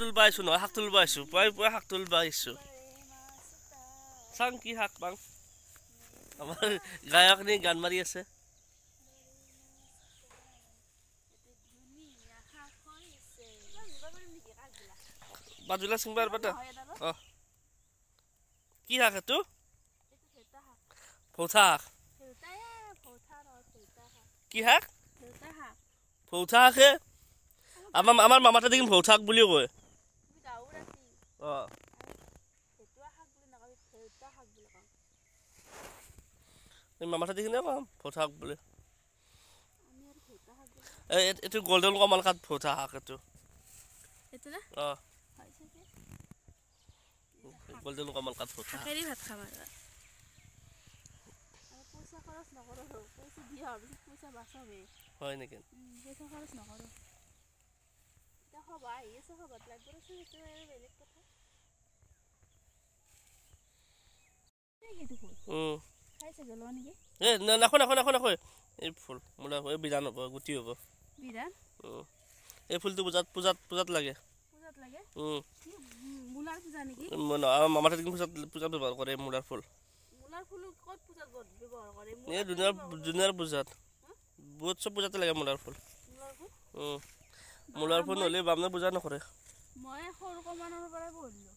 তুলবা আহিছো নহয় শাক তুলবা আহিছো পুৱাই পুৱাই শাক তুলবা আহিছো চাং কি শাক পাং আমাৰ গায়কনি গান মাৰি আছে বাজুলা সিংবার বাটা কি শাক এটো ফৌথা শাক কি শাক ফৌথা শাকে আমাৰ মামাতে দেখিম ফৌথা শাক বুলিও কয় মামাতে দেখিলে কম ফৌথা শাক বুলি এইটো গোল্ডেন কমল কাঠ ফৌথা শাক এইটো গোল্ডেন কমল কাঠ ফৌথা শাকেৰি ভাত খাম আৰু পইচা খৰচ নকৰো পইচা দিয়া পিছত পইচা বাচাবে হয় নেকি পইচা খৰচ নকৰো এটা হবা আহিছে হবাত লাগব আছে সেইটো বেলেগ কথা খাইছে গেল নেকি নাখো এই ফুল মোলা হয় বিধান হ'ব গুটি হ'ব বিধান এই ফুলটো পূজাত লাগে মুলাৰ পূজা নেকি মামাতে পূজাত ব্যৱহাৰ কৰে মুলাৰ ফুল ক'ত পূজাত ব্যৱহাৰ কৰে এই দুনিয়াৰ পূজাত বহুত সব পূজাতে লাগে মুলাৰ ফুল মুলাৰ ফুল নহ'লে বামনে পূজা নকৰে মই সৰু কমানৰ পৰা পঢ়িলো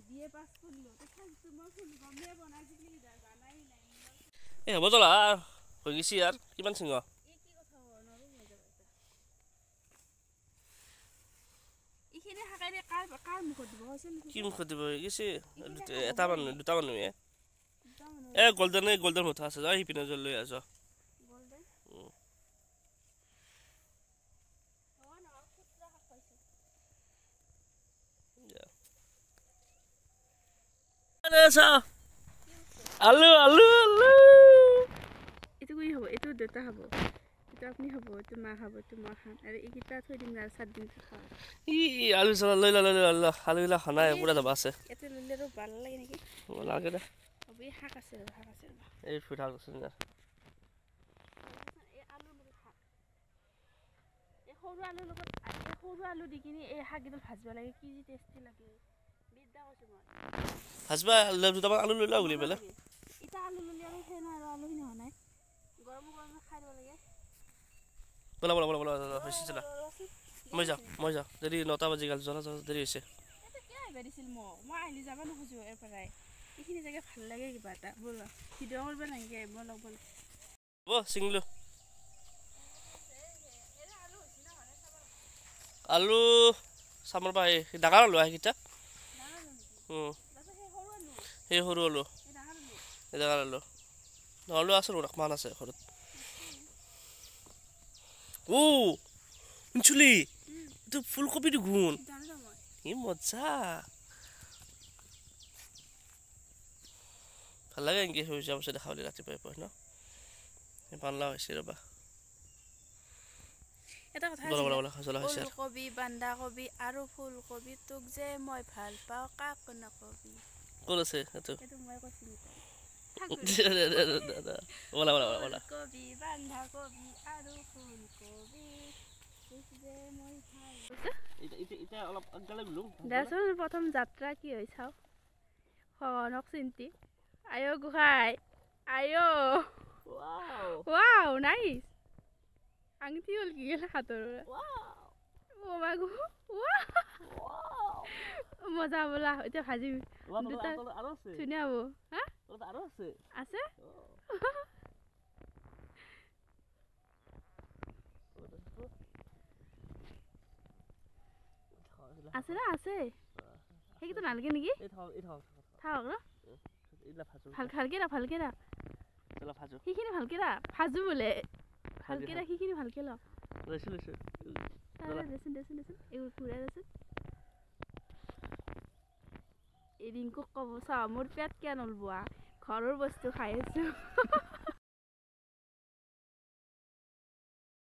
বিয়ে পাছ কৰিলো তথাপিতো মই ফুল গমে বনাইছিলি জানাই নাই এই হ'ব চলা হৈ গৈছি আৰু কিমান চিঙ এই কি কথা নৰো হৈ যাব ইখিনি হাকাইৰে কাৰ মুখত দিব হৈছে কি মুখত দিব গৈছে এটা মানুহ দুটা মানুহ গোল্ডেন ফৌথা আছে যা হিপিনে লৈ আছ গোল্ডেন আলু এইটো কি হ'ব এইটো দেউতা হ'ব এইটো আপুনি হ'ব এইটো মা খাব এইটো মই খাম আৰু এইকেইটা থৈ দিম আৰু 7 দিন খাম আলু চলা লৈ আলুগিলা খানাই পুৰা দাবা আছে এতে ললে আৰু ভাল লাগে নেকি লাগে দে এই শাক আছে এই ফুল শাক আছে না এই আলু লগত শাক এই সৰু আলুৰ লগত সৰু আলু দি কিনি এই শাকটো ভাজবা লাগে কি যি টেষ্টি লাগে বিদ্যা কৈছো মই ভাজবা দুটামান আলু লৈ ল গুলি পেলে এটা আলু ললি আৰু হেনা আৰু আলু হিনা নাই গৰম খাই দিব লাগে বলা হৈছে চলা মই যা যদি 9টা বাজি গল জনা দেৰি হৈছে এটা কি আইবা দিছিল মই আইলি যাবা নখজো এ পৰাই এইখিনি জায়গা ভাল লাগে কিবা এটা বল ভিডিও কৰিব লাগে বল সিংলো আলু সামৰ পাই ডাঙৰ আলু আহিটা সেই সৰু আলু এই ডাঙৰ আলু নহলো আছে মান আছে ঘৰত ও ইনচুলি তো ফুলকপি গুণ ই মজা ভাল লাগে এনেকৈ হৈ যোৱাৰ পিছত দেখাবলৈ ৰাতিপুৱাই পুৱাই ন পানলা হৈছে ৰ'বা এটা কথা ফুলকবি বন্ধাকবি আৰু ফুলকবি তোক যে মই ভাল পাওঁ কাক নকবি ক'ত আছে এইটো মই কৈছিলো ফুলকবি বন্ধাকবি আৰু ফুলকবি তোক যে মই ভাল এটা অলপ আগলে গলো দেচোন প্ৰথম যাত্ৰা কি হৈ চাও খনক চিন্তি আয়ো গুহাই আয়ো ওয়াও নাইস আংটি হল কি গেল হাতৰ ও মাগো ওয়াও মজা বলা এটা ভাজি দুটা আৰু আছে ধুনিয়া হবো হা আৰু আছে আছে না আছে হেকিটো নালগে নেকি এই থাও ন ভালকে না চলা ভাজো হিখিনি ভালকে না ভাজো বলে ভালকে না হিখিনি ভালকে ল লৈছো দেচোন এগুলো পুরা দেচোন এদিনকো কব চা মোর পেট কেন নলবো ঘৰৰ বস্তু খাই আছো